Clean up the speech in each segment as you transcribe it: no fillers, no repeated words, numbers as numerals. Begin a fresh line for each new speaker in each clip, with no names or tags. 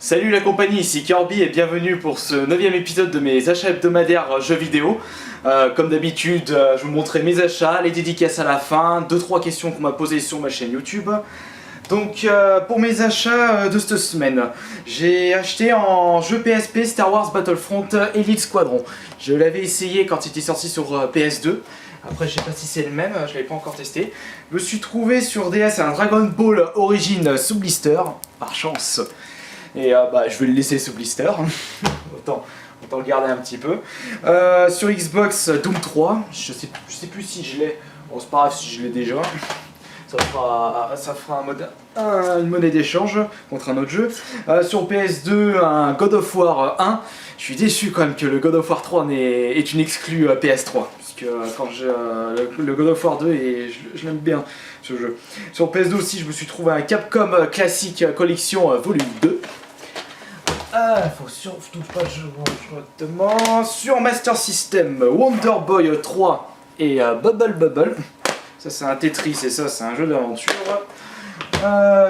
Salut la compagnie, ici Kirby et bienvenue pour ce 9e épisode de mes achats hebdomadaires jeux vidéo. Comme d'habitude, je vous montrerai mes achats, les dédicaces à la fin, 2-3 questions qu'on m'a posées sur ma chaîne YouTube. Donc pour mes achats de cette semaine, j'ai acheté en jeu PSP Star Wars Battlefront Elite Squadron. Je l'avais essayé quand il était sorti sur PS2. Après je sais pas si c'est le même, je l'avais pas encore testé. Je me suis trouvé sur DS un Dragon Ball Origin sous blister, par chance. Et je vais le laisser sous blister, autant le garder un petit peu. Sur Xbox, Doom 3, je sais plus si je l'ai, bon c'est pas grave si je l'ai déjà. Ça fera une monnaie d'échange contre un autre jeu. Sur PS2, un God of War 1. Je suis déçu quand même que le God of War 3 est une exclue PS3. Puisque quand le God of War 2, je l'aime bien ce jeu. Sur PS2 aussi, je me suis trouvé un Capcom Classic Collection Volume 2. Faut surtout pas jouer correctement. Sur Master System, Wonder Boy 3 et Bubble. Ça c'est un Tetris et ça c'est un jeu d'aventure.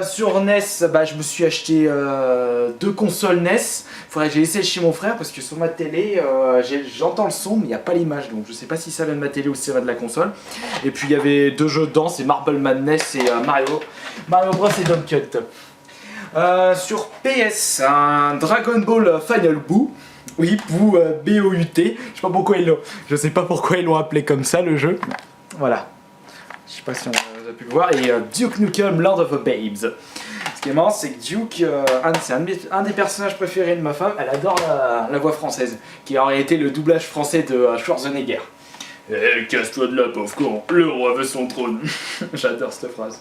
Sur NES, je me suis acheté 2 consoles NES. Faudrait que j'ai essayé chez mon frère parce que sur ma télé, j'entends le son mais il n'y a pas l'image. Donc je sais pas si ça vient de ma télé ou si ça vient de la console. Et puis il y avait 2 jeux dedans, c'est Marble Madness et Mario Bros et Donkey Kong. Sur PS, un Dragon Ball Final Boo. Oui, Boo, B-O-U-T. Je sais pas pourquoi ils l'ont appelé comme ça le jeu. Voilà. Je sais pas si on a pu le voir. Et Duke Nukem Lord of the Babes. Ce qui est marrant, c'est que Duke, c'est un des personnages préférés de ma femme. Elle adore la voix française, qui aurait été le doublage français de Schwarzenegger. Eh, casse-toi de là, pauvre con, le roi veut son trône. J'adore cette phrase.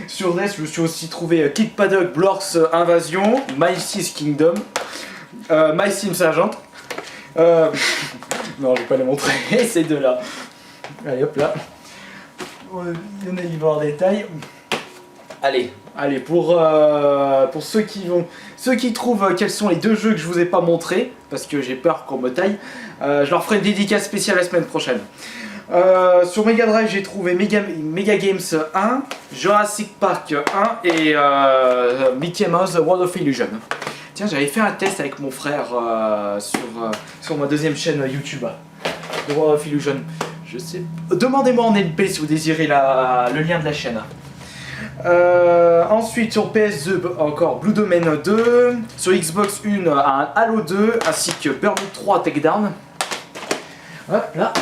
Sur NES, je me suis aussi trouvé Kid Paddock, Blorks Invasion, My Six Kingdom, My Sim Sergeant. Non, je vais pas les montrer, ces deux-là. Allez, hop là. Il y en a qui vont en détail. Allez, pour ceux qui trouvent quels sont les 2 jeux que je vous ai pas montrés, parce que j'ai peur qu'on me taille, je leur ferai une dédicace spéciale la semaine prochaine. Sur Mega Drive, j'ai trouvé Mega Games 1, Jurassic Park 1 et Mickey Mouse World of Illusion. Tiens, j'avais fait un test avec mon frère sur ma 2e chaîne YouTube de World of Illusion. Je sais. Demandez-moi en MP si vous désirez le lien de la chaîne. Ensuite sur PS2 encore Blue Domain 2, sur Xbox 1 un Halo 2 ainsi que Burnout 3 Takedown. Hop là.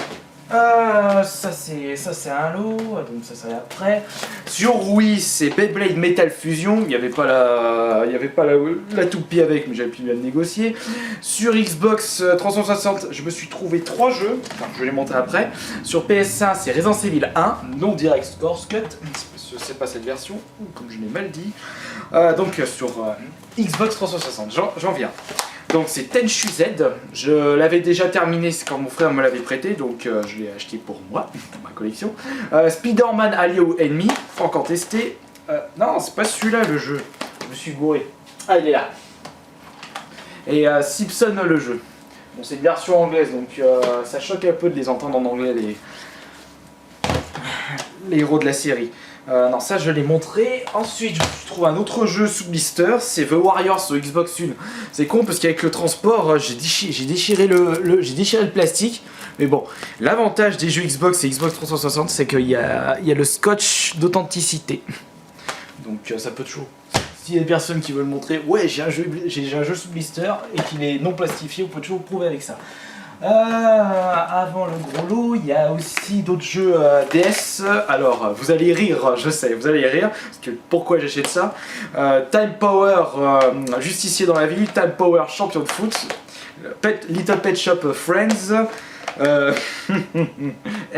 Ça c'est un Halo, donc ça c'est après. Sur Wii c'est Beyblade Metal Fusion, il n'y avait pas la toupie avec mais j'avais pu bien le négocier. Sur Xbox 360 je me suis trouvé 3 jeux, enfin je vais les montrer après. Sur PS1 c'est Resident Evil 1, non Direct Source Cut. C'est pas cette version, comme je l'ai mal dit. Donc sur Xbox 360, j'en viens. Donc c'est Tenchu Z, je l'avais déjà terminé quand mon frère me l'avait prêté, donc je l'ai acheté pour moi, dans ma collection. Spider-Man Alio Enemy, pas encore testé. Non, c'est pas celui-là le jeu, je me suis gouré. Ah, il est là. Et Simpson le jeu. Bon, c'est une version anglaise, donc ça choque un peu de les entendre en anglais, les héros de la série. Non, ça je l'ai montré. Ensuite, je trouve un autre jeu sous blister, c'est The Warriors sur Xbox One. C'est con parce qu'avec le transport, j'ai déchiré le plastique. Mais bon, l'avantage des jeux Xbox et Xbox 360, c'est qu'il y a le scotch d'authenticité. Donc ça peut toujours. S'il y a des personnes qui veulent montrer, ouais, j'ai un jeu sous blister et qu'il est non plastifié, on peut toujours prouver avec ça. Avant le gros lot, il y a aussi d'autres jeux DS. Alors, vous allez rire, je sais, vous allez rire, parce que pourquoi j'achète ça. Time Power, Justicier dans la ville, Time Power, Champion de foot, Little Pet Shop Friends,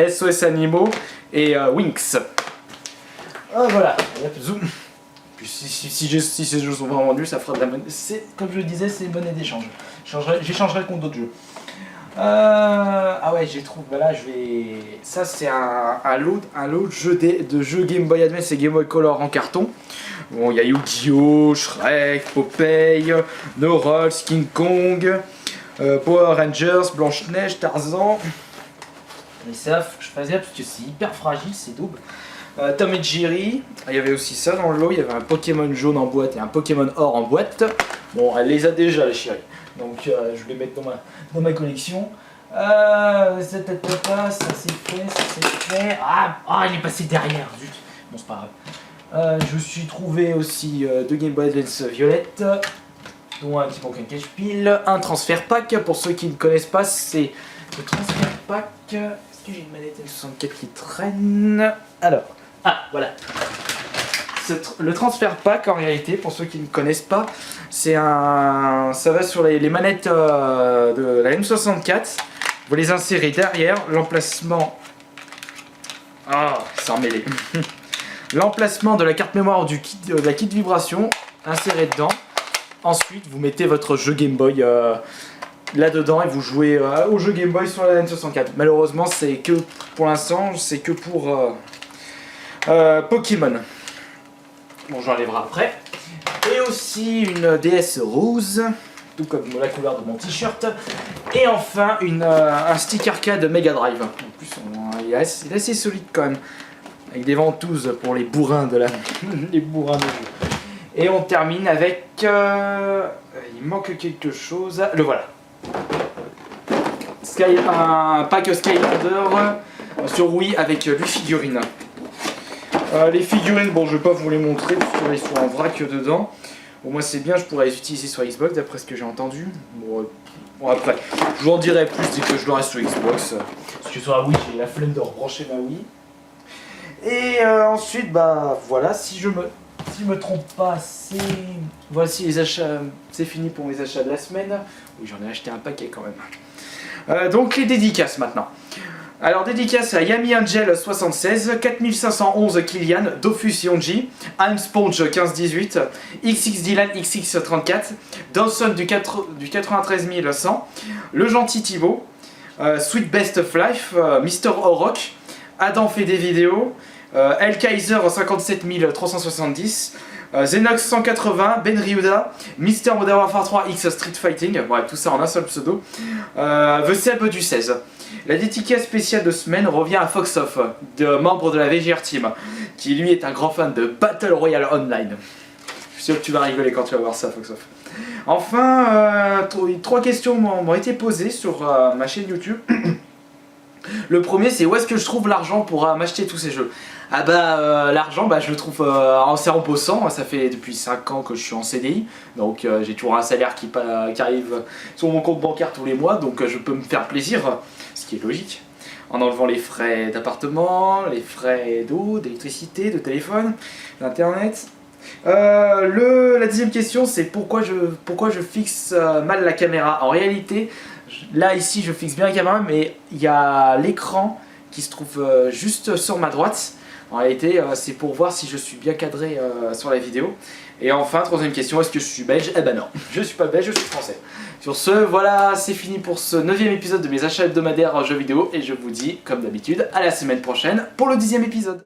SOS Animaux et Winx. Voilà, zoom. Puis si ces jeux sont vraiment vendus, ça fera de la monnaie. Comme je le disais, c'est une monnaie d'échange. J'échangerai contre d'autres jeux. Ah ouais, j'ai trouvé, voilà, ça c'est un lot de jeux Game Boy Advance et Game Boy Color en carton. Bon, il y a Yu-Gi-Oh, Shrek, Popeye, No Rolls, King Kong, Power Rangers, Blanche-Neige, Tarzan. Et ça, faut que je fasse gaffe parce que c'est hyper fragile, c'est double. Tom et Jerry, il y avait aussi ça dans le lot, il y avait un Pokémon jaune en boîte et un Pokémon or en boîte. Bon, elle les a déjà les chéris, donc je vais les mettre dans ma collection. Ça c'est fait. Ah, il est passé derrière, zut. Bon, c'est pas grave. Je me suis trouvé aussi deux Game Boy Advance violettes, dont un petit Pokémon Cache Pile, un transfert pack. Pour ceux qui ne connaissent pas, c'est le transfert pack. Est-ce que j'ai une manette N64 qui traîne? Alors, voilà. Le transfert pack, en réalité, pour ceux qui ne connaissent pas, ça va sur les manettes de la N64. Vous les insérez derrière l'emplacement. C'est emmêlé. L'emplacement de la carte mémoire de la kit vibration inséré dedans. Ensuite, vous mettez votre jeu Game Boy là-dedans et vous jouez au jeu Game Boy sur la N64. Malheureusement, c'est que pour l'instant, c'est que pour Pokémon. Bon, j'enlèverai après. Et aussi une DS rose, tout comme la couleur de mon t-shirt. Et enfin, un stick arcade Mega Drive. En plus, il est assez solide quand même. Avec des ventouses pour les bourrins les bourrins de jeu. Et on termine avec... il manque quelque chose. Le voilà. Un pack Skylander sur Wii avec 8 figurines. Les figurines, bon, je vais pas vous les montrer parce qu'ils sont en vrac dedans. Bon, moi c'est bien, je pourrais les utiliser sur Xbox d'après ce que j'ai entendu. Bon, après, je vous en dirai plus dès que je l'aurai sur Xbox. Parce que sur la Wii, j'ai la flemme de rebrancher ma Wii. Et ensuite, bah voilà, si je me trompe pas, voici les achats, c'est fini pour mes achats de la semaine. Oui, j'en ai acheté un paquet quand même. Donc les dédicaces maintenant. Alors dédicace à Yami Angel 76, 4511 Kylian, Dofus Yonji, I'm Sponge 1518, XX Dylan XX34, Dawson du 93100, Le Gentil Thibaut, Sweet Best of Life, Mr. Oroch, Adam fait des vidéos, El Kaiser 57370, Xenox 180, Ben Ryuda, Mister Modern Warfare 3 X Street Fighting, ouais, tout ça en un seul pseudo, The Seb du 16. La dédicace spéciale de semaine revient à Foxoff, membre de la VGR Team, qui lui est un grand fan de Battle Royale Online. Je suis sûr que tu vas rigoler quand tu vas voir ça, Foxoff. Enfin, 3 questions m'ont été posées sur ma chaîne YouTube. Le premier, c'est où est-ce que je trouve l'argent pour m'acheter tous ces jeux? L'argent, je le trouve en bossant. Ça fait depuis 5 ans que je suis en CDI, donc j'ai toujours un salaire qui arrive sur mon compte bancaire tous les mois, donc je peux me faire plaisir, ce qui est logique, en enlevant les frais d'appartement, les frais d'eau, d'électricité, de téléphone, d'internet. La deuxième question, c'est pourquoi je fixe mal la caméra. En réalité, là ici je fixe bien la caméra, mais il y a l'écran qui se trouve juste sur ma droite. En réalité, c'est pour voir si je suis bien cadré sur la vidéo. Et enfin, troisième question, est-ce que je suis belge? Eh ben non, je suis pas belge, je suis français. Sur ce, voilà, c'est fini pour ce 9e épisode de mes achats hebdomadaires jeux vidéo. Et je vous dis, comme d'habitude, à la semaine prochaine pour le 10e épisode.